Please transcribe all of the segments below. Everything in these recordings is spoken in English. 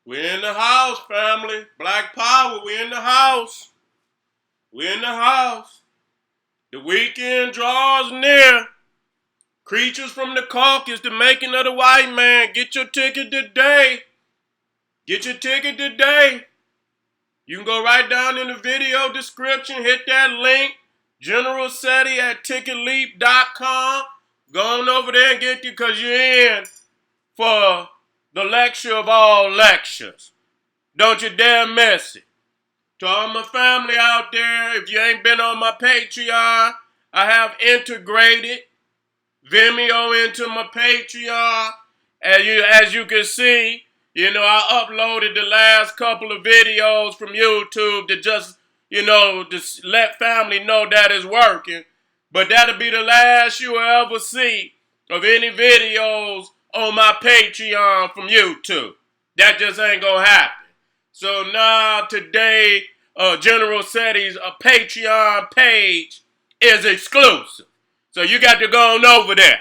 We're in the house, family. Black Power, we're in the house. We're in the house. The weekend draws near. Creatures from the caucus, the making of the white man. Get your ticket today. Get your ticket today. You can go right down in the video description. Hit that link. General Seti at ticketleap.com. Go on over there and get you because you're in for the lecture of all lectures. Don't you dare miss it. To all my family out there, if you ain't been on my Patreon, I have integrated Vimeo into my Patreon. As you can see, I uploaded the last couple of videos from YouTube to just let family know that it's working. But that'll be the last you will ever see of any videos on my Patreon from YouTube. That just ain't gonna happen. So now today, General Seti's Patreon page is exclusive. So you got to go on over there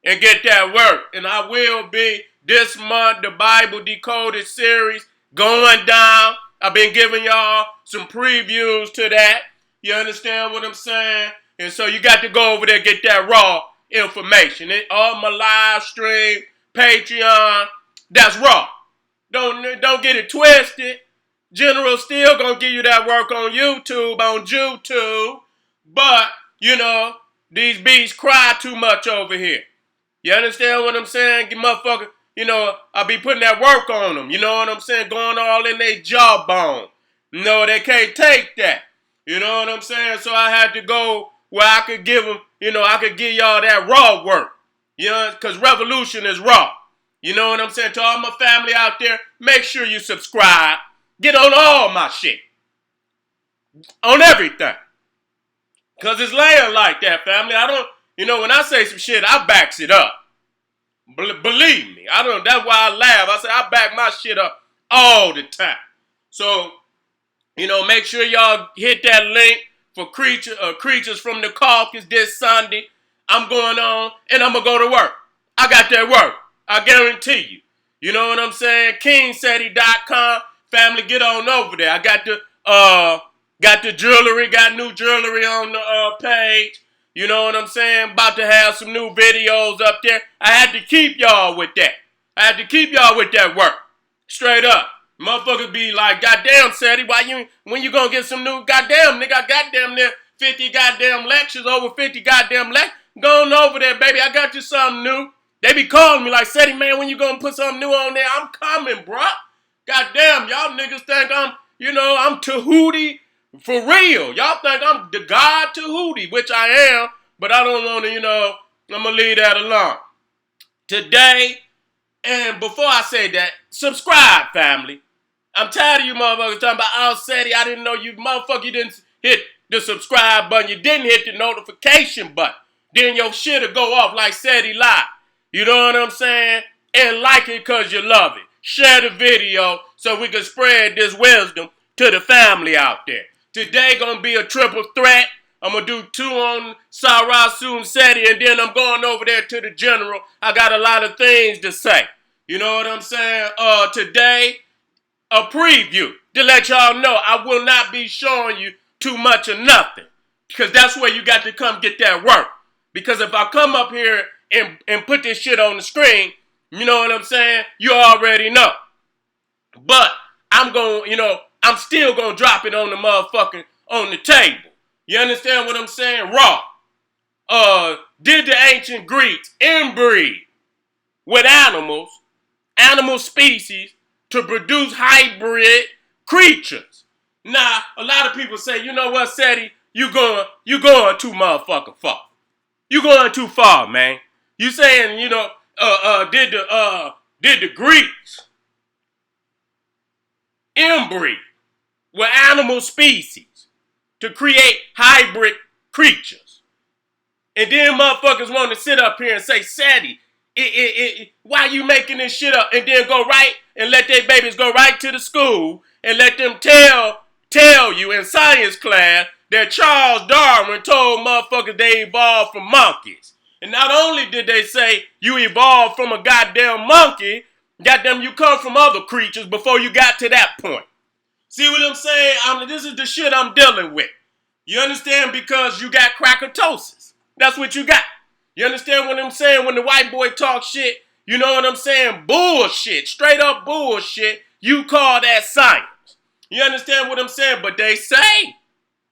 and get that work. And I will be this month, the Bible Decoded series going down. I've been giving y'all some previews to that. You understand what I'm saying? And so you got to go over there and get that raw information. All my live stream, Patreon, that's raw. Don't get it twisted. General still gonna give you that work on YouTube, but these bees cry too much over here. You understand what I'm saying? Motherfucker, I be putting that work on them. You know what I'm saying? Going all in their jawbone. They can't take that. You know what I'm saying? So I had to go where I could give them, I could give y'all that raw work. Because revolution is raw. You know what I'm saying? To all my family out there, make sure you subscribe. Get on all my shit. On everything. Because it's laying like that, family. I don't, when I say some shit, I backs it up. Believe me. That's why I laugh. I say I back my shit up all the time. So, make sure y'all hit that link for Creatures from the Caucus this Sunday. I'm going on and I'm going to go to work. I got that work. I guarantee you. You know what I'm saying? KingSeti.com. Family, get on over there. I got the jewelry, got new jewelry on the page. You know what I'm saying? About to have some new videos up there. I had to keep y'all with that. I had to keep y'all with that work. Straight up. Motherfuckers be like, goddamn, Seti, when you gonna get some new goddamn, nigga, I goddamn near 50 goddamn lectures, over 50 goddamn lectures. Go on over there, baby. I got you something new. They be calling me like, Seti, man, when you gonna put something new on there? I'm coming, bruh. Goddamn, y'all niggas think I'm Tahuti for real. Y'all think I'm the God Tahuti, which I am, but I don't want to, I'm going to leave that alone. Today, and before I say that, subscribe, family. I'm tired of you motherfuckers talking about, oh, Seti, I didn't know you motherfucker, you didn't hit the subscribe button. You didn't hit the notification button. Then your shit'll go off like Seti Live. You know what I'm saying? And like it because you love it. Share the video so we can spread this wisdom to the family out there. Today gonna be a triple threat. I'm gonna do 2 on Sarah Seti, and then I'm going over there to the general. I got a lot of things to say. You know what I'm saying? Today, a preview to let y'all know I will not be showing you too much of nothing. Because that's where you got to come get that work. Because if I come up here and put this shit on the screen, you know what I'm saying? You already know. But I'm still going to drop it on the motherfucking, on the table. You understand what I'm saying? Raw. Did the ancient Greeks inbreed with animal species to produce hybrid creatures? Now, a lot of people say, you know what, Seti? You going too motherfucking far. You going too far, man. You saying, did the Greeks inbreed with animal species to create hybrid creatures? And then motherfuckers want to sit up here and say, Seti, why you making this shit up? And then go right and let their babies go right to the school and let them tell you in science class that Charles Darwin told motherfuckers they evolved from monkeys. And not only did they say you evolved from a goddamn monkey, Goddamn, you come from other creatures before you got to that point. See what I'm saying? This is the shit I'm dealing with. You understand? Because you got crackatosis. That's what you got. You understand what I'm saying? When the white boy talks shit, you know what I'm saying? Bullshit. Straight up bullshit. You call that science. You understand what I'm saying? But they say,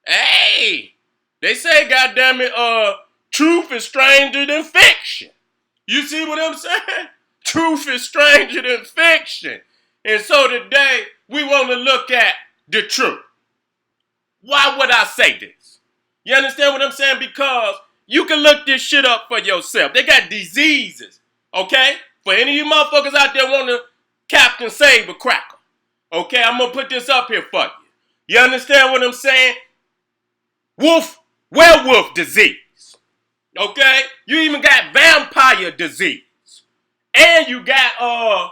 hey, they say, goddamn it, truth is stranger than fiction. You see what I'm saying? Truth is stranger than fiction. And so today, we want to look at the truth. Why would I say this? You understand what I'm saying? Because you can look this shit up for yourself. They got diseases, okay? For any of you motherfuckers out there want to Captain Save a Cracker, okay? I'm going to put this up here for you. You understand what I'm saying? Werewolf disease, okay? You even got vampire disease. And you got, I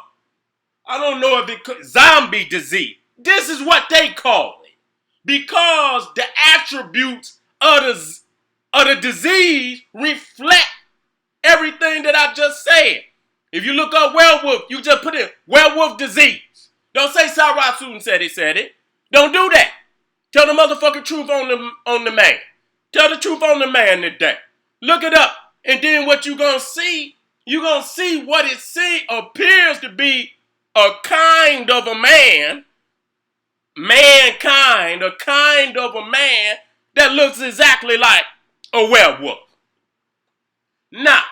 don't know if it's zombie disease. This is what they call it. Because the attributes of the disease reflect everything that I just said. If you look up werewolf, you just put in werewolf disease. Don't say Sarah Suten said it. Don't do that. Tell the motherfucking truth on the man. Tell the truth on the man today. Look it up. And then what you're going to see what it appears to be a kind of a man, mankind, a kind of a man that looks exactly like a werewolf. Now,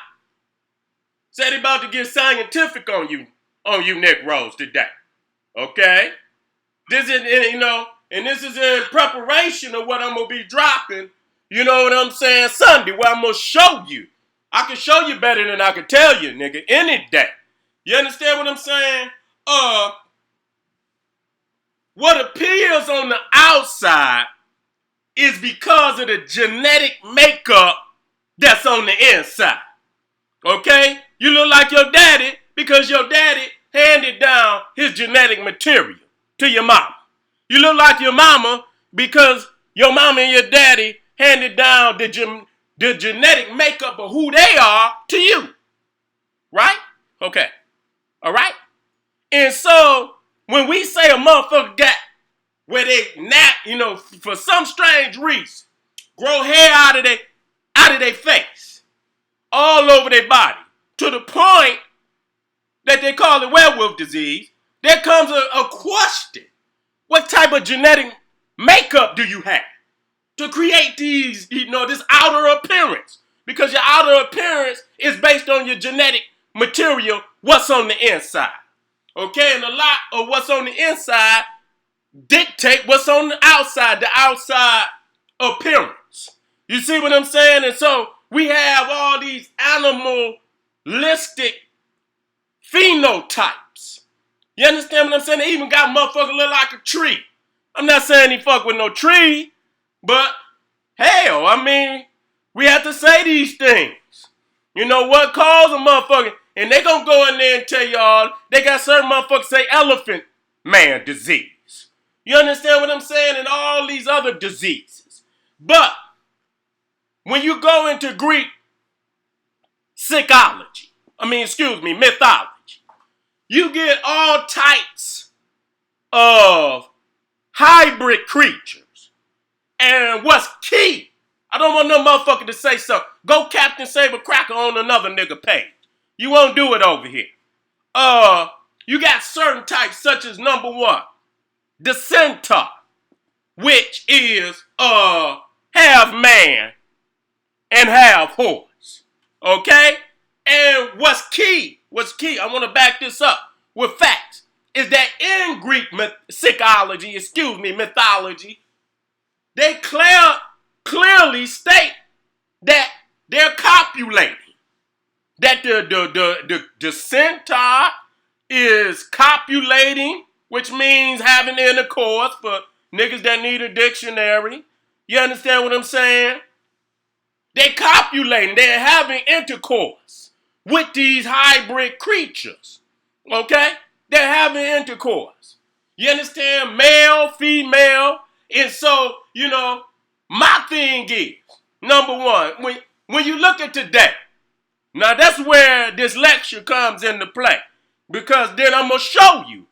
Seti about to get scientific on you Negroes today. Okay? This is, and this is in preparation of what I'm going to be dropping, you know what I'm saying, Sunday, where I'm going to show you. I can show you better than I can tell you, nigga, any day. You understand what I'm saying? What appears on the outside is because of the genetic makeup that's on the inside. Okay? You look like your daddy because your daddy handed down his genetic material to your mama. You look like your mama because your mama and your daddy handed down the genetic makeup of who they are to you. Right? Okay. All right? And so, when we say a motherfucker got where they for some strange reason, grow hair out of their face, all over their body, to the point that they call it werewolf disease, there comes a question. What type of genetic makeup do you have to create these, this outer appearance? Because your outer appearance is based on your genetic material, what's on the inside. Okay, and a lot of what's on the inside dictate what's on the outside appearance. You see what I'm saying? And so we have all these animalistic phenotypes. You understand what I'm saying? They even got motherfuckers look like a tree. I'm not saying he fuck with no tree, but hell, we have to say these things. You know what calls a motherfucker? And they gonna go in there and tell y'all they got certain motherfuckers say elephant man disease. You understand what I'm saying? And all these other diseases. But when you go into Greek mythology, you get all types of hybrid creatures. And what's key, I don't want no motherfucker to say something. Go Captain Save a Cracker on another nigga page. You won't do it over here. You got certain types such as number one, the centaur, which is half man and half horse. Okay? And what's key, I want to back this up with facts, is that in Greek mythology, they clearly state that they're copulating. That the centaur is copulating, which means having intercourse for niggas that need a dictionary. You understand what I'm saying? They copulating, they're having intercourse with these hybrid creatures. Okay? They're having intercourse. You understand? Male, female. And so, my thing is, number one, when you look at today, now that's where this lecture comes into play. Because then I'm going to show you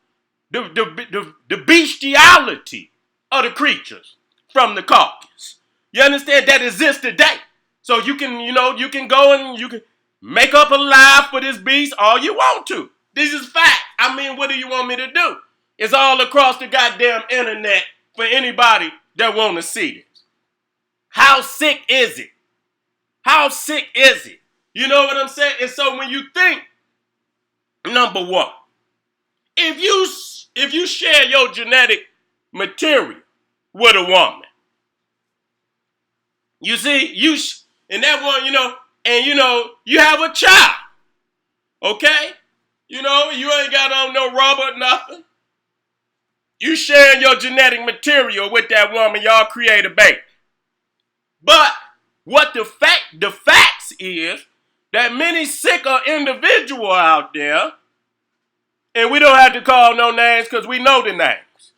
the bestiality of the creatures from the carcass. You understand? That exists today. So you can, you can go and you can make up a lie for this beast all you want to. This is fact. I mean, what do you want me to do? It's all across the goddamn internet for anybody that want to see this. How sick is it? How sick is it? You know what I'm saying? And so when you think, number one, if you share your genetic material with a woman, you see, and that one, and you have a child, okay? You ain't got on no rubber, nothing. You sharing your genetic material with that woman, y'all create a baby. But what the facts is that many sicker individual out there, and we don't have to call no names because we know the names.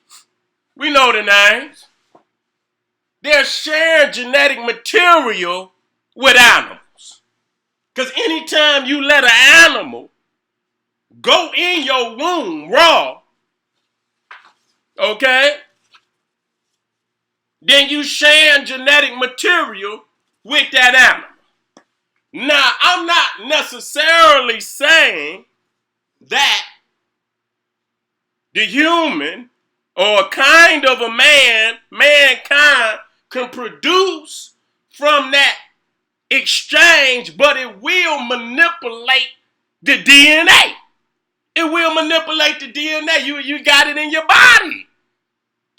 We know the names. They're sharing genetic material with animals. Because anytime you let an animal go in your womb raw, okay, then you share genetic material with that animal. Now, I'm not necessarily saying that the human or kind of a mankind can produce from that exchange, but it will manipulate the DNA. It will manipulate the DNA. You got it in your body.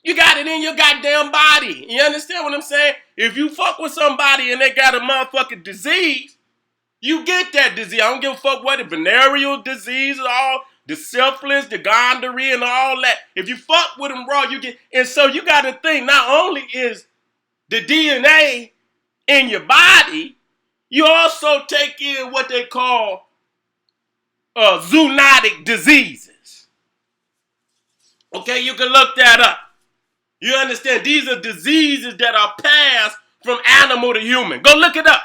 You got it in your goddamn body. You understand what I'm saying? If you fuck with somebody and they got a motherfucking disease, you get that disease. I don't give a fuck what the venereal disease and all, the syphilis, the gonorrhea and all that. If you fuck with them raw, you get. And so you got to think, not only is the DNA in your body, you also take in what they call zoonotic diseases. Okay, you can look that up. You understand? These are diseases that are passed from animal to human. Go look it up.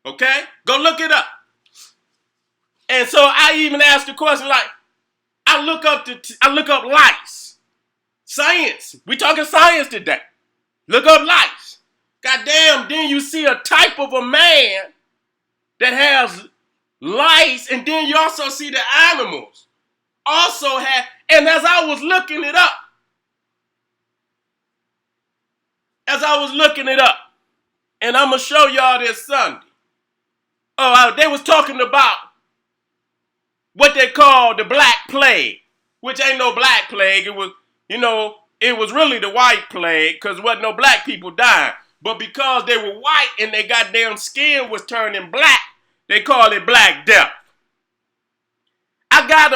Okay? Go look it up. And so I even asked the question, like, I look up lice. Science. We talking science today. Look up lice. Goddamn, then you see a type of a man that has lice, and then you also see the animals also have, and as I was looking it up, and I'm going to show y'all this Sunday. They was talking about what they call the Black Plague, which ain't no Black Plague. It was, it was really the White Plague because wasn't no black people dying. But because they were white and their goddamn skin was turning black, they call it Black Death. I got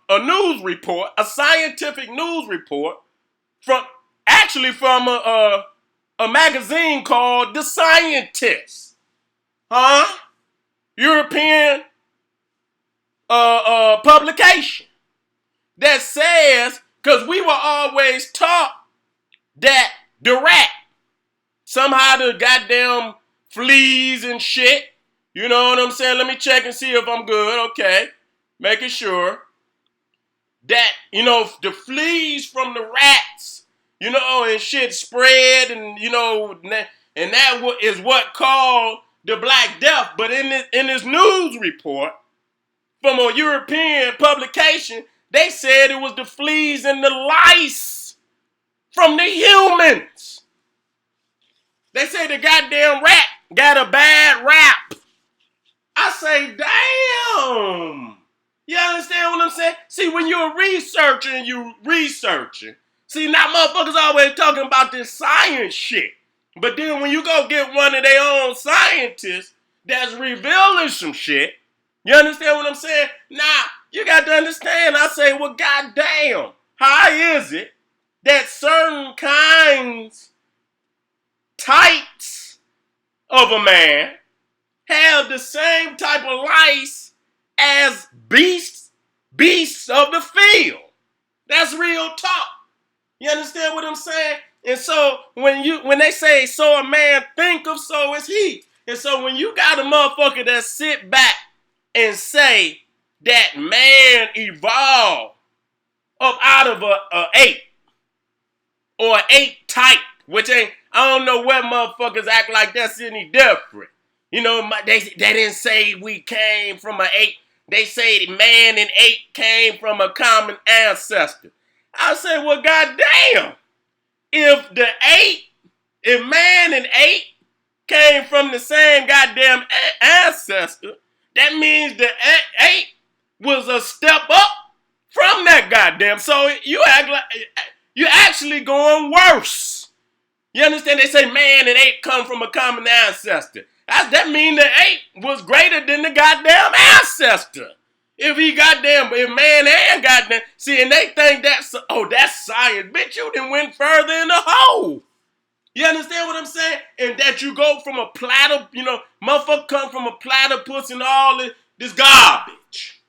a news report, a scientific news report from a magazine called The Scientist. European publication that says, because we were always taught that the rat, somehow the goddamn fleas and shit, you know what I'm saying? Let me check and see if I'm good, okay? Making sure that, the fleas from the rats, and shit spread, and, and that is what called the Black Death. But in this news report from a European publication, they said it was the fleas and the lice from the humans. They say the goddamn rat got a bad rap. I say, damn. You understand what I'm saying? See, when you're researching, see, now motherfuckers always talking about this science shit. But then when you go get one of their own scientists that's revealing some shit, you understand what I'm saying? Now, you got to understand, I say, well, goddamn, how is it that certain types of a man have the same type of lice as beasts of the field? That's real talk. You understand what I'm saying? And so when they say so a man thinketh, so is he. And so when you got a motherfucker that sit back and say that man evolved up out of a ape or an ape type, which ain't, I don't know what motherfuckers act like that's any different. You know, they didn't say we came from an ape. They say man and ape came from a common ancestor. I say, well, goddamn, if man and ape came from the same goddamn ancestor, that means the ape was a step up from that goddamn. So you act like you're actually going worse. You understand? They say man and ape come from a common ancestor. That means the ape was greater than the goddamn ancestor. If man and goddamn, see, and they think that's science. Bitch, you done went further in the hole. You understand what I'm saying? And that you go from a platter, motherfucker come from a platypus and all this garbage.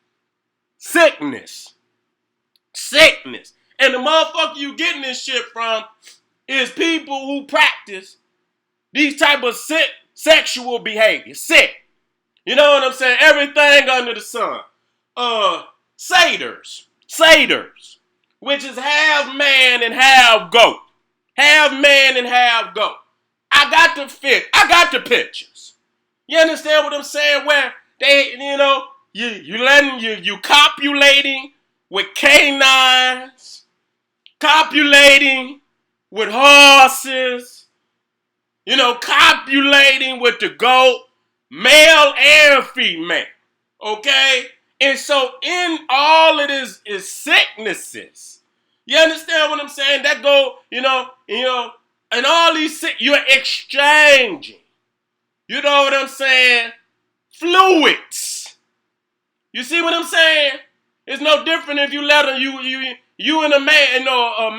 Sickness. And the motherfucker you getting this shit from is people who practice these type of sick sexual behavior. Sick. You know what I'm saying? Everything under the sun. Satyrs, which is half man and half goat. Half man and half goat. I got the pictures. You understand what I'm saying? Where they, you copulating with canines, copulating with horses, copulating with the goat, male and female. Okay? And so in all of this is sicknesses. You understand what I'm saying? That go, and all these you're exchanging. You know what I'm saying? Fluids. You see what I'm saying? It's no different if you let you and a man, a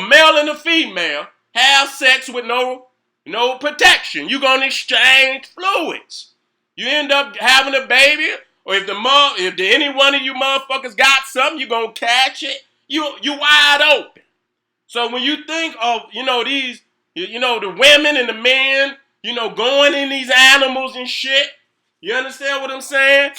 male and a female have sex with no protection. You're gonna exchange fluids. You end up having a baby, or if any one of you motherfuckers got something, you're gonna catch it. You wide open. So when you think of, these, the women and the men, going in these animals and shit, you understand what I'm saying?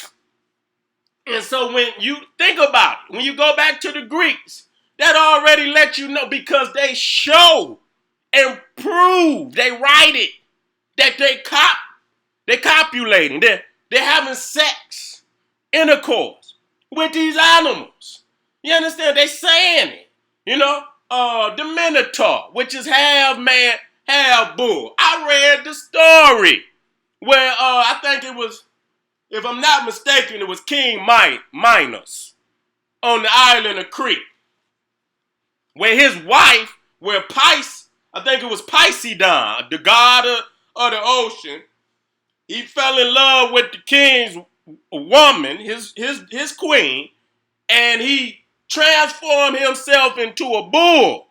And so when you think about it, when you go back to the Greeks, that already let you know, because they show and prove, they write it, that they're copulating, they're having sex, intercourse with these animals. You understand? They saying it. The Minotaur, which is half man, half bull. I read the story where I think it was, if I'm not mistaken, it was King Minos on the island of Crete, where his wife, I think it was Poseidon, the god of the ocean, he fell in love with the king's woman, his queen, and he transformed himself into a bull,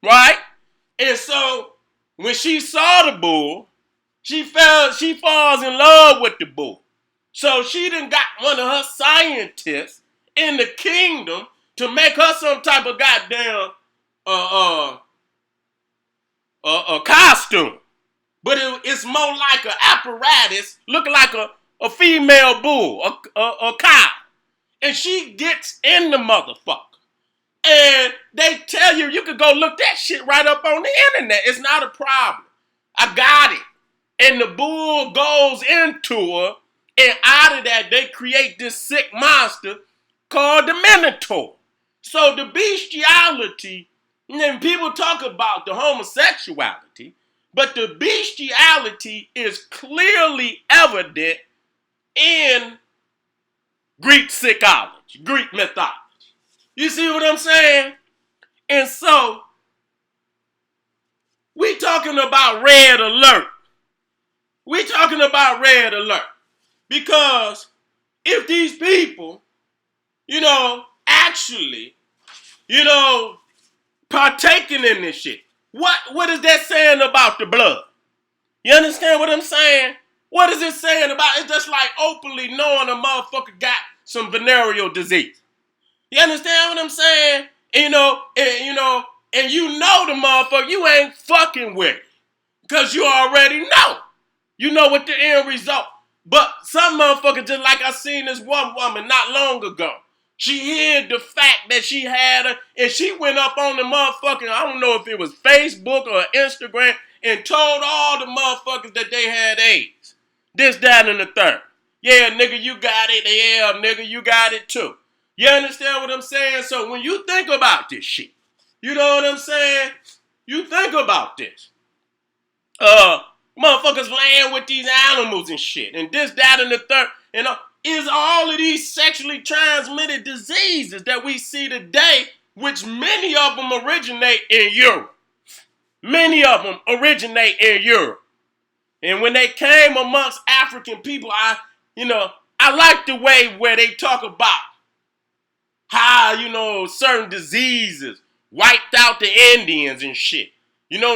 right? And so when she saw the bull, she falls in love with the bull. So she done got one of her scientists in the kingdom to make her some type of goddamn costume. But it's more like an apparatus, looking like a female bull, a cow. And she gets in the motherfucker. And they tell you could go look that shit right up on the internet. It's not a problem. I got it. And the bull goes into her. And out of that, they create this sick monster called the Minotaur. So the bestiality, and people talk about the homosexuality, but the bestiality is clearly evident in Greek psychology, Greek mythology. You see what I'm saying? And so, we talking about red alert. Because if these people, actually, partaking in this shit, what is that saying about the blood? You understand what I'm saying? What is it saying about? It's just like openly knowing a motherfucker got some venereal disease. You understand what I'm saying? And the motherfucker, you ain't fucking with it. Because you already know. You know what the end result. But some motherfuckers, just like I seen this one woman not long ago. She hid the fact that she had her, and she went up on the motherfucking, I don't know if it was Facebook or Instagram, and told all the motherfuckers that they had AIDS. This, that, and the third. Yeah, nigga, you got it. Yeah, nigga, you got it too. You understand what I'm saying? So when you think about this shit, you know what I'm saying? You think about this. Motherfuckers laying with these animals and shit, and this, that, and the third, and is all of these sexually transmitted diseases that we see today, which many of them originate in Europe. Many of them originate in Europe. And when they came amongst African people, I like the way where they talk about how, certain diseases wiped out the Indians and shit.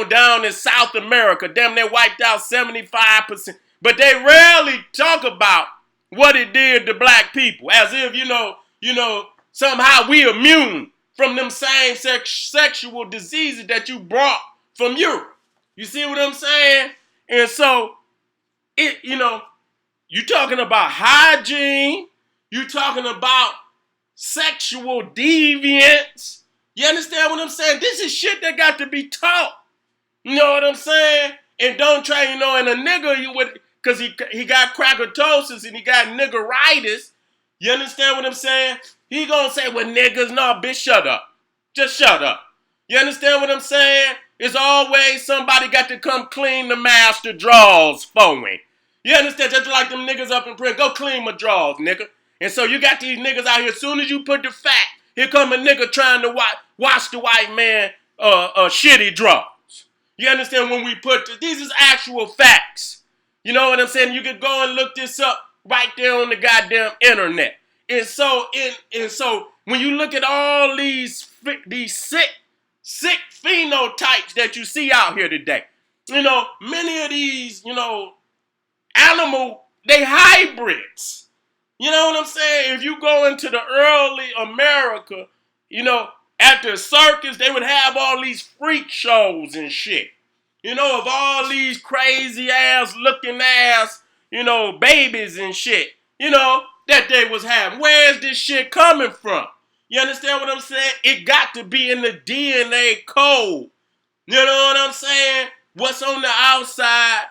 Down in South America, damn, they wiped out 75%. But they rarely talk about what it did to black people, as if, somehow we immune from them same sexual diseases that you brought from Europe. You see what I'm saying? And so, you talking about hygiene, you talking about sexual deviance. You understand what I'm saying? This is shit that got to be taught. You know what I'm saying? And don't try, and a nigga, you would, because he got crackatosis and he got niggeritis. You understand what I'm saying? He gonna say, well, niggas, no, bitch, shut up. Just shut up. You understand what I'm saying? It's always somebody got to come clean the master drawers for me. You understand? Just like them niggas up in prison. Go clean my drawers, nigga. And so you got these niggas out here, as soon as you put the fact, here come a nigga trying to watch the white man shitty drawers. You understand? When we put these is actual facts. You know what I'm saying? You can go and look this up right there on the goddamn internet. And so when you look at all these sick phenotypes that you see out here today, many of these, animal, they hybrids. You know what I'm saying? If you go into the early America, at the circus, they would have all these freak shows and shit. Of all these crazy ass looking ass, babies and shit, that they was having. Where's this shit coming from? You understand what I'm saying? It got to be in the DNA code. You know what I'm saying? What's on the outside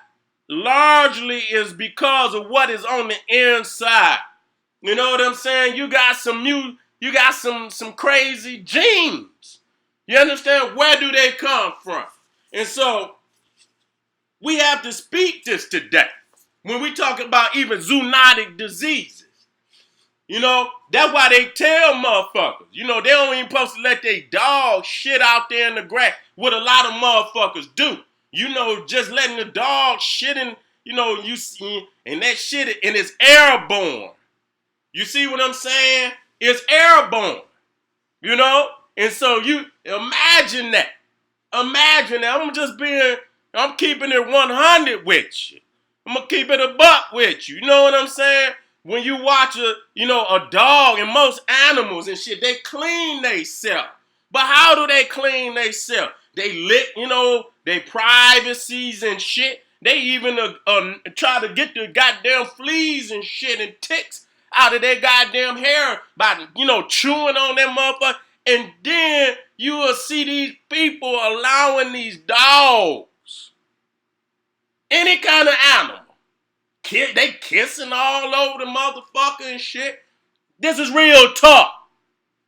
largely is because of what is on the inside. You know what I'm saying? You got some crazy genes. You understand? Where do they come from? And so we have to speak this today. When we talk about even zoonotic diseases. That's why they tell motherfuckers. They don't even supposed to let their dog shit out there in the grass. What a lot of motherfuckers do. Just letting the dog shit in, you see, and that shit, and it's airborne. You see what I'm saying? It's airborne. And so you imagine that. I'm keeping it 100 with you. I'm going to keep it a buck with you. You know what I'm saying? When you watch a dog and most animals and shit, they clean themselves. But how do they clean themselves? They lick, their privacies and shit. They even try to get the goddamn fleas and shit and ticks out of their goddamn hair by, chewing on them motherfuckers. And then you will see these people allowing these dogs, any kind of animal, they kissing all over the motherfucker and shit. This is real talk.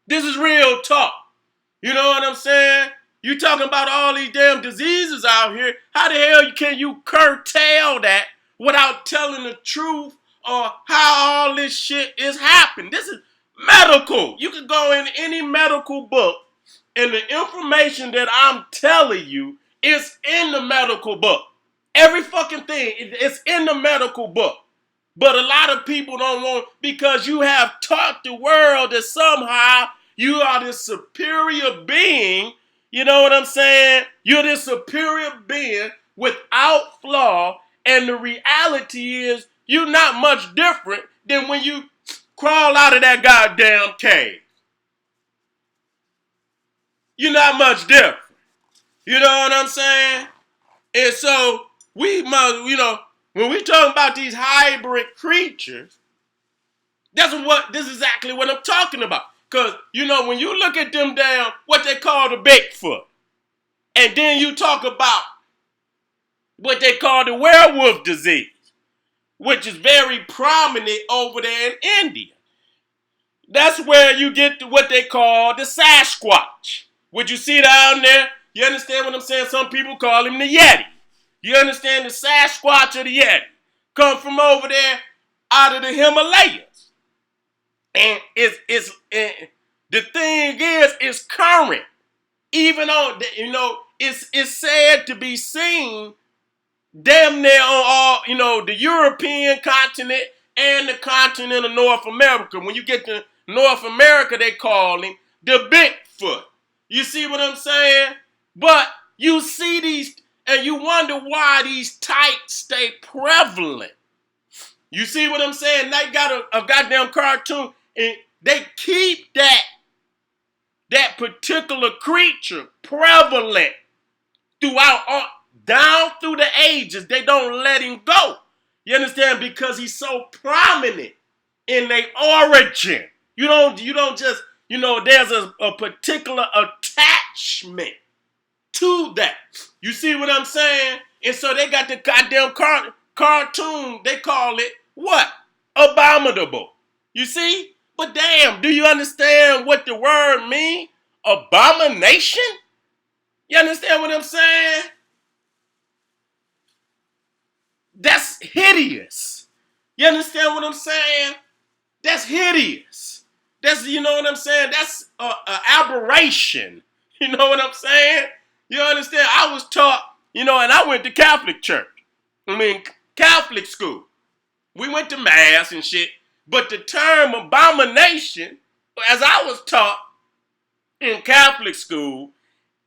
You know what I'm saying? You talking about all these damn diseases out here. How the hell can you curtail that without telling the truth or how all this shit is happening? This is medical. You can go in any medical book and the information that I'm telling you is in the medical book. Every fucking thing is in the medical book. But a lot of people don't want, because you have taught the world that somehow you are this superior being. You know what I'm saying? You're this superior being without flaw. And the reality is you're not much different than when you crawl out of that goddamn cave. You're not much different. You know what I'm saying? And so we must, When we talking about these hybrid creatures, this is exactly what I'm talking about. Because, when you look at them down, what they call the Bigfoot, and then you talk about what they call the werewolf disease, which is very prominent over there in India. That's where you get to what they call the Sasquatch. What you see down there, you understand what I'm saying? Some people call him the Yeti. You understand the Sasquatch or the Yeti? Come from over there out of the Himalayas. And the thing is, it's current. Even on, it's said to be seen damn near on all, the European continent and the continent of North America. When you get to North America, they call him the Bigfoot. You see what I'm saying? But you see these, and you wonder why these types stay prevalent. You see what I'm saying? They got a goddamn cartoon, and they keep that particular creature prevalent throughout down through the ages. They don't let him go. You understand? Because he's so prominent in their origin. You don't just, there's a particular attachment to that. You see what I'm saying? And so they got the goddamn cartoon, they call it what? Abominable. You see? But damn, do you understand what the word means? Abomination? You understand what I'm saying? That's hideous. You understand what I'm saying? That's hideous. That's, you know what I'm saying? That's an aberration. You know what I'm saying? You understand? I was taught, and I went to Catholic church. Catholic school. We went to mass and shit. But the term abomination, as I was taught in Catholic school,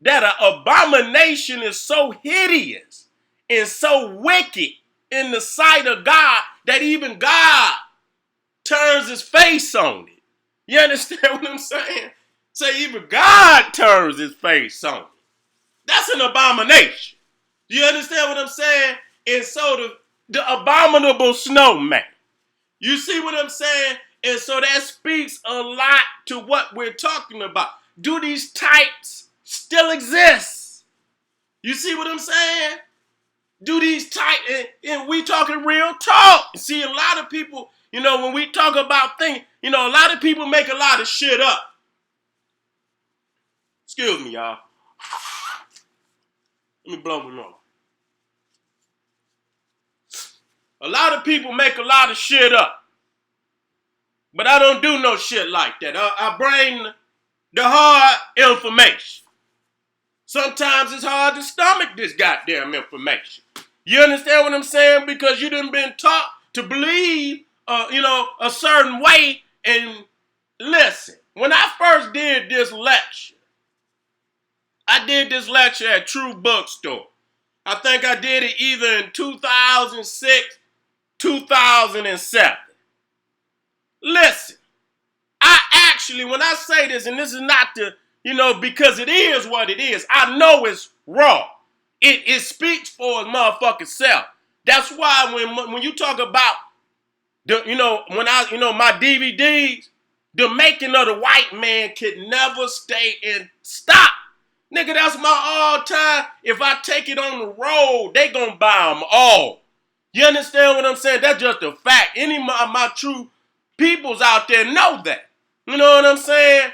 that an abomination is so hideous and so wicked in the sight of God that even God turns his face on it. You understand what I'm saying? So even God turns his face on it. That's an abomination. You understand what I'm saying? And so the abominable snowman. You see what I'm saying? And so that speaks a lot to what we're talking about. Do these types still exist? You see what I'm saying? Do these types, and we talking real talk. See, a lot of people, when we talk about things, a lot of people make a lot of shit up. Excuse me, y'all. Let me blow my nose. A lot of people make a lot of shit up. But I don't do no shit like that. I bring the hard information. Sometimes it's hard to stomach this goddamn information. You understand what I'm saying? Because you done been taught to believe, a certain way. And listen, when I first did this lecture, I did this lecture at True Bookstore. I think I did it either in 2006, 2007. Listen, I actually, when I say this, and this is not to, because it is what it is, I know it's raw. It speaks for its motherfucking self. That's why when you talk about my DVDs, the making of the white man could never stay in stock. Nigga, that's my all time. If I take it on the road, they gonna buy them all. You understand what I'm saying? That's just a fact. Any of my true peoples out there know that. You know what I'm saying?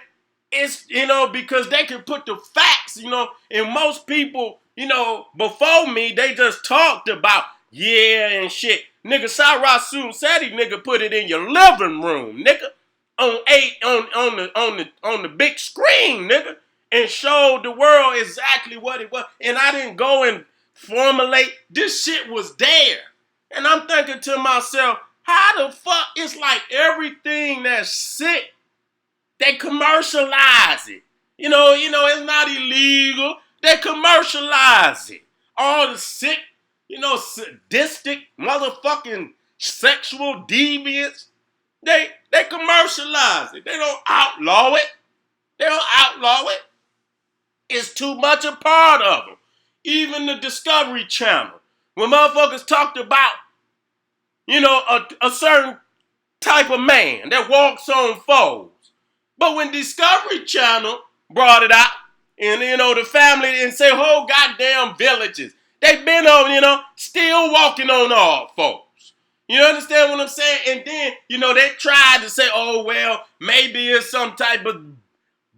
It's, because they can put the facts, and most people, before me, they just talked about, and shit. Nigga, Seti, nigga, put it in your living room, nigga, on the big screen, nigga, and showed the world exactly what it was. And I didn't go and formulate. This shit was there. And I'm thinking to myself, how the fuck, it's like everything that's sick, they commercialize it. It's not illegal. They commercialize it. All the sick, sadistic, motherfucking sexual deviants, they commercialize it. They don't outlaw it. It's too much a part of them. Even the Discovery Channel, when motherfuckers talked about a certain type of man that walks on foes. But when Discovery Channel brought it out, and the family and say whole goddamn villages, they've been on, still walking on all foes. You understand what I'm saying? And then, they tried to say, oh, well, maybe it's some type of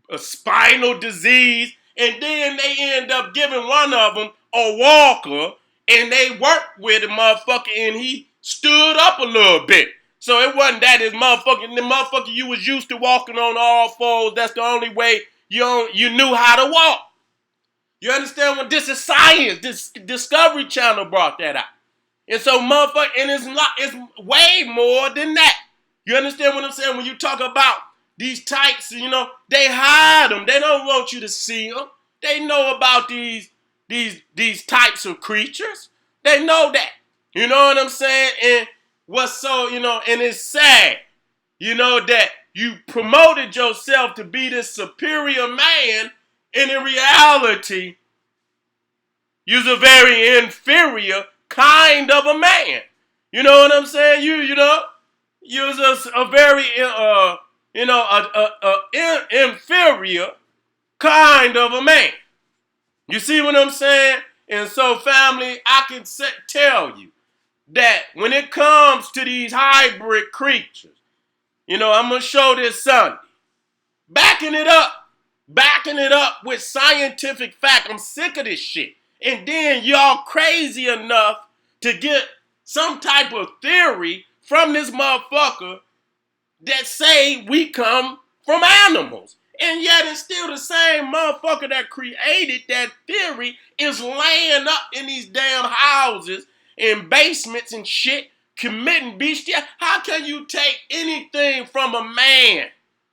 a spinal disease. And then they end up giving one of them a walker, and they worked with the motherfucker, and he stood up a little bit. So it wasn't that the motherfucker you was used to walking on all fours. That's the only way you knew how to walk. You understand what this is science? This Discovery Channel brought that out. And so motherfucker, and it's way more than that. You understand what I'm saying? When you talk about these types, they hide them. They don't want you to see them. They know about these types of creatures. They know that. You know what I'm saying? And what's so, and it's sad, that you promoted yourself to be this superior man, and in reality, you're a very inferior kind of a man. You know what I'm saying? You're just a very, inferior kind of a man. You see what I'm saying? And so, family, I can tell you that when it comes to these hybrid creatures, I'm going to show this Sunday. Backing it up with scientific fact. I'm sick of this shit. And then y'all crazy enough to get some type of theory from this motherfucker that say we come from animals. And yet it's still the same motherfucker that created that theory is laying up in these damn houses and basements and shit, committing bestiality. How can you take anything from a man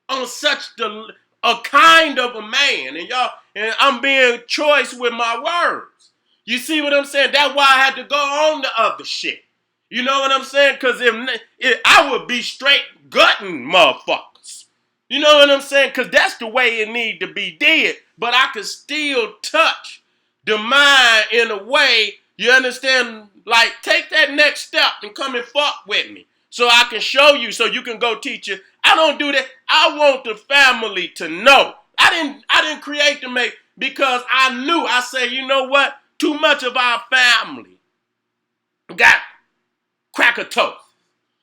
on such a kind of a man? And I'm being choice with my words. You see what I'm saying? That's why I had to go on the other shit. You know what I'm saying? Because if I would be straight gutting motherfuckers. You know what I'm saying? Because that's the way it need to be did. But I could still touch the mind in a way, you understand, like take that next step and come and fuck with me. So I can show you, so you can go teach it. I don't do that. I want the family to know. I didn't create the make because I knew. I say, you know what? Too much of our family got crackatosis,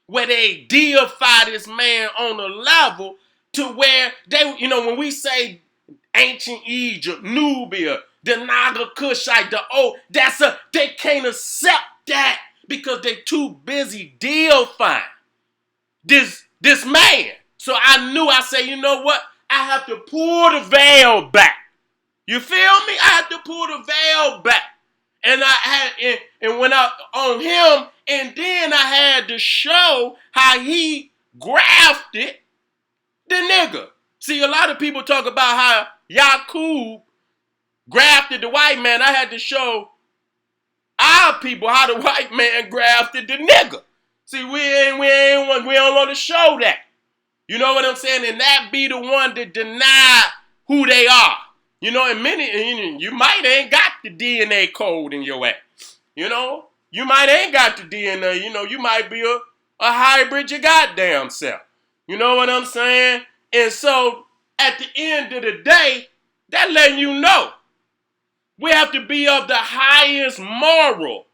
where they deify this man on a level to where they, when we say ancient Egypt, Nubia, the Naga Kushite, they can't accept that because they too busy deifying this man. So I knew, I say, you know what? I have to pull the veil back. You feel me? I had to pull the veil back. And I had and went out on him, and then I had to show how he grafted the nigga. See, a lot of people talk about how Yakub grafted the white man. I had to show our people how the white man grafted the nigga. See, we don't want to show that. You know what I'm saying? And that be the one that deny who they are. And many, you might ain't got the DNA code in your ass. You might ain't got the DNA. You might be a hybrid your goddamn self. You know what I'm saying? And so, at the end of the day, that letting you know we have to be of the highest moral.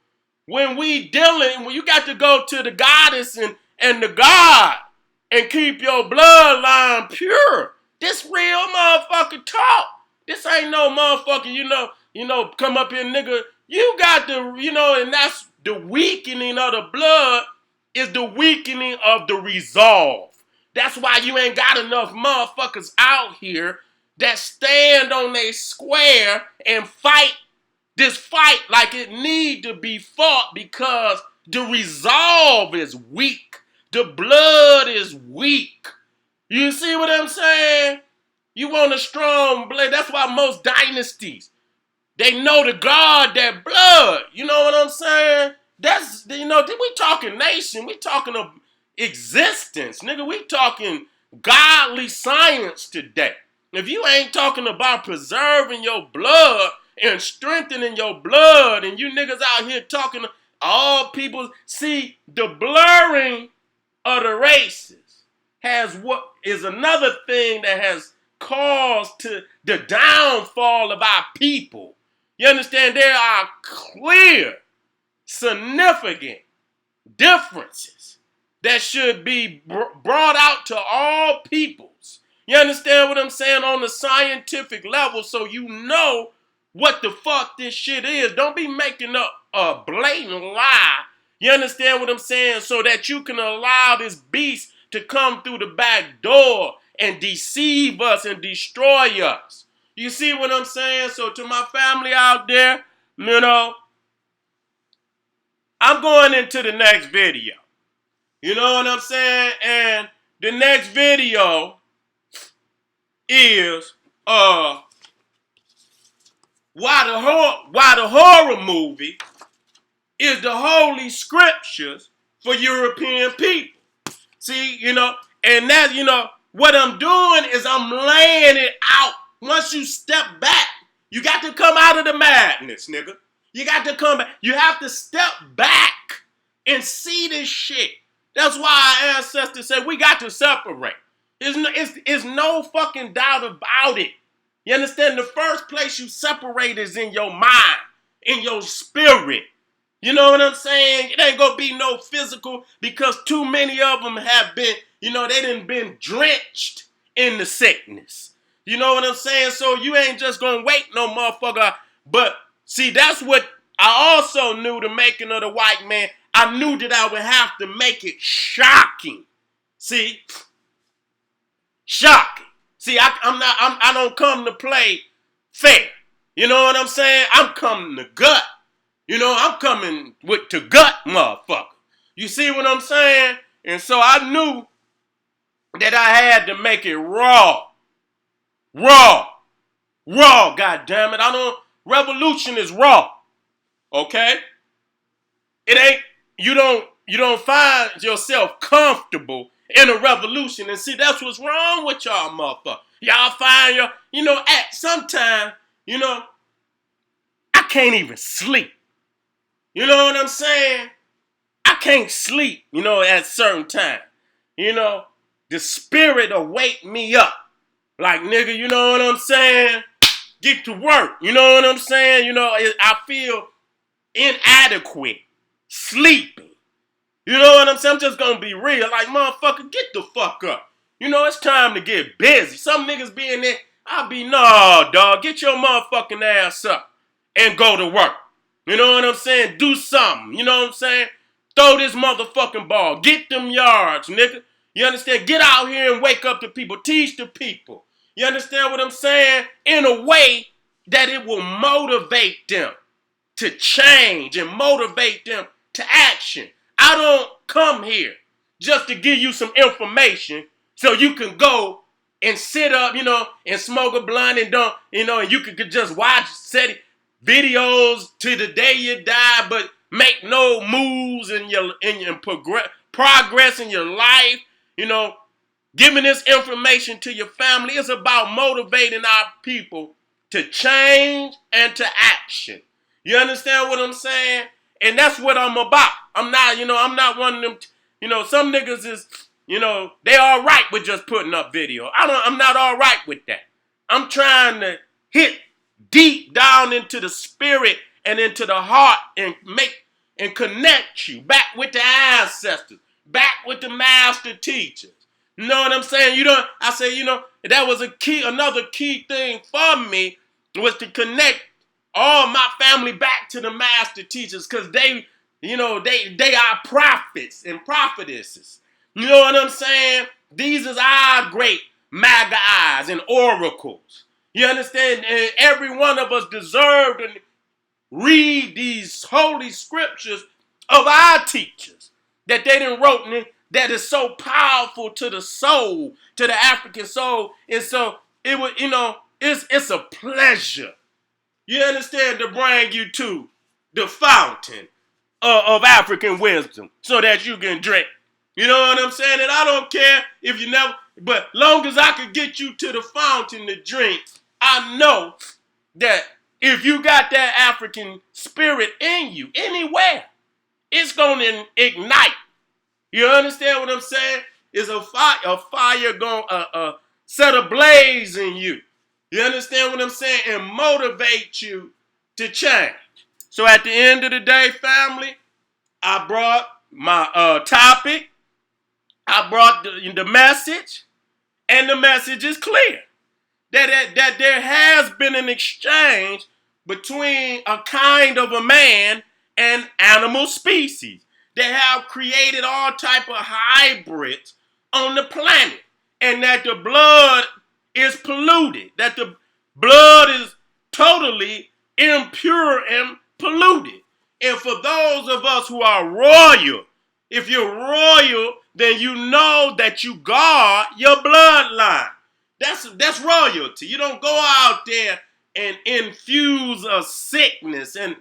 When you got to go to the goddess and the God and keep your bloodline pure. This real motherfucker talk. This ain't no motherfucker, come up here, nigga. You got the, and that's the weakening of the blood is the weakening of the resolve. That's why you ain't got enough motherfuckers out here that stand on their square and fight this fight like it need to be fought because the resolve is weak. The blood is weak. You see what I'm saying? You want a strong blood. That's why most dynasties, they know to guard their blood. You know what I'm saying? That's, we talking nation. We talking of existence. Nigga, we talking godly science today. If you ain't talking about preserving your blood and strengthening your blood and you niggas out here talking, All people see the blurring of the races has what is another thing that has caused to the downfall of our people. You understand? There are clear, significant differences that should be brought out to all peoples. You understand what I'm saying? On the scientific level, so you know what the fuck this shit is. Don't be making up a blatant lie. You understand what I'm saying? So that you can allow this beast to come through the back door and deceive us and destroy us. You see what I'm saying? So to my family out there, you know, I'm going into the next video. You know what I'm saying? And the next video is why the horror movie is the holy scriptures for European people. See, you know, and that, you know, what I'm doing is I'm laying it out. Once you step back, you got to come out of the madness, nigga. You got to come back. You have to step back and see this shit. That's why our ancestors said we got to separate. There's no fucking doubt about it. You understand? The first place you separate is in your mind, in your spirit. You know what I'm saying? It ain't gonna be no physical because too many of them have been, you know, they done been drenched in the sickness. You know what I'm saying? So you ain't just gonna wait no motherfucker. But see, that's what I also knew the making of the white man. I knew that I would have to make it shocking. See? Shocking. See, I don't come to play fair. You know what I'm saying? I'm coming to gut. You know, I'm coming to gut, motherfucker. You see what I'm saying? And so I knew that I had to make it raw. Raw. Raw, goddammit. Revolution is raw. Okay? It ain't, you don't find yourself comfortable in a revolution. And see, that's what's wrong with y'all, motherfucker. Y'all find at sometime, I can't even sleep. You know what I'm saying? I can't sleep, at certain time. The spirit will wake me up. Like, nigga, you know what I'm saying? Get to work. You know what I'm saying? I feel inadequate. Sleeping. You know what I'm saying? I'm just gonna be real. Like, motherfucker, get the fuck up. It's time to get busy. Some niggas be in there. I'll be, nah, dog. Get your motherfucking ass up and go to work. You know what I'm saying? Do something. You know what I'm saying? Throw this motherfucking ball. Get them yards, nigga. You understand? Get out here and wake up the people. Teach the people. You understand what I'm saying? In a way that it will motivate them to change and motivate them to action. I don't come here just to give you some information so you can go and sit up, and smoke a blunt and don't, and you could just watch Seti videos to the day you die, but make no moves in your progress in your life. Giving this information to your family is about motivating our people to change and to action. You understand what I'm saying? And that's what I'm about. I'm not one of them, some niggas is, they all right with just putting up video. I'm not all right with that. I'm trying to hit deep down into the spirit and into the heart and connect you back with the ancestors, back with the master teachers. You know what I'm saying? That was another key thing for me was to connect all my family back to the master teachers because they are prophets and prophetesses. You know what I'm saying? These is our great magi and oracles. You understand? And every one of us deserve to read these holy scriptures of our teachers that they done wrote in that is so powerful to the soul, to the African soul. And so it would, it's a pleasure. You understand, to bring you to the fountain of African wisdom so that you can drink. You know what I'm saying? And I don't care if you never, but long as I can get you to the fountain to drink, I know that if you got that African spirit in you, anywhere, it's going to ignite. You understand what I'm saying? It's a fire going to set ablaze in you. You understand what I'm saying? And motivate you to change. So at the end of the day, family, I brought my topic. I brought the message. And the message is clear. That there has been an exchange between a kind of a man and animal species. They have created all type of hybrids on the planet, and that the blood is polluted, that the blood is totally impure and polluted. And for those of us who are royal, if you're royal, then you know that you guard your bloodline. That's royalty. You don't go out there and infuse a sickness and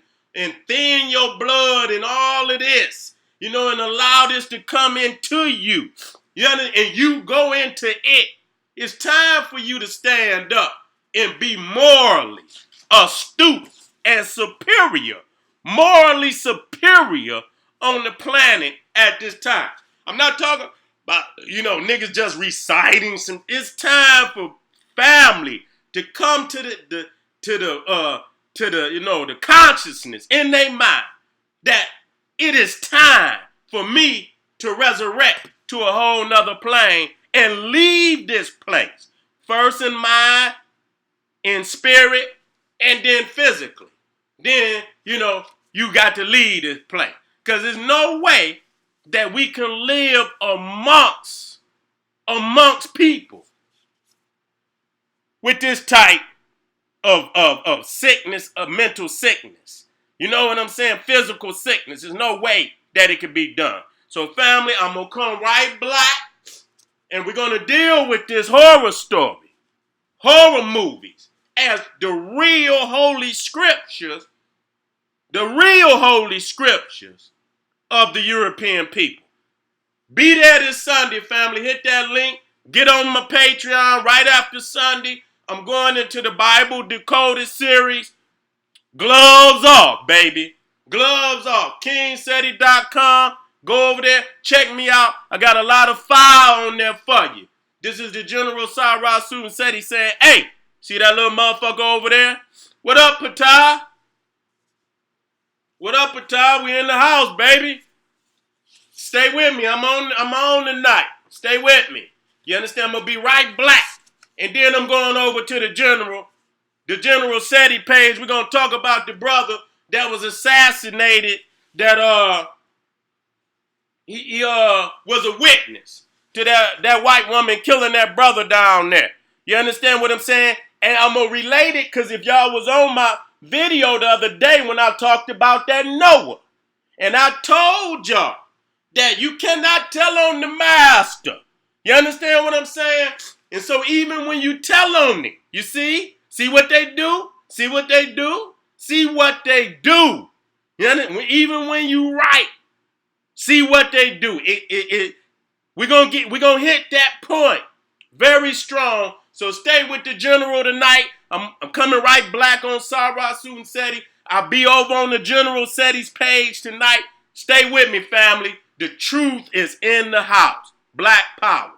thin your blood and all of this, and allow this to come into you. And you go into it. It's time for you to stand up and be morally astute and superior, morally superior on the planet at this time. I'm not talking about, niggas just reciting some. It's time for family to come to the the consciousness in their mind that it is time for me to resurrect to a whole nother plane and leave this place. First in mind, in spirit, and then physically. Then, you got to leave this place. Because there's no way that we can live amongst people with this type of sickness, of mental sickness. You know what I'm saying? Physical sickness. There's no way that it can be done. So family, I'm going to come right black, and we're going to deal with this horror story, horror movies, as the real holy scriptures of the European people. Be there this Sunday, family. Hit that link. Get on my Patreon right after Sunday. I'm going into the Bible Decoded series. Gloves off, baby. Gloves off. KingSeti.com. Go over there. Check me out. I got a lot of fire on there for you. This is the General Suten Seti saying, hey, see that little motherfucker over there? What up, Patah? What up, Patah? We in the house, baby. Stay with me. I'm on tonight. Stay with me. You understand? I'm going to be right black. And then I'm going over to the General Seti page. We're going to talk about the brother that was assassinated, that he was a witness to that white woman killing that brother down there. You understand what I'm saying? And I'm going to relate it because if y'all was on my video the other day when I talked about that Noah, and I told y'all that you cannot tell on the master. You understand what I'm saying? And so even when you tell on it, you see what they do? See what they do? See what they do. You understand? Even when you write, see what they do. We're gonna hit that point very strong. So stay with the General tonight. I'm coming right black on Suten Seti. I'll be over on the General Seti's page tonight. Stay with me, family. The truth is in the house. Black power.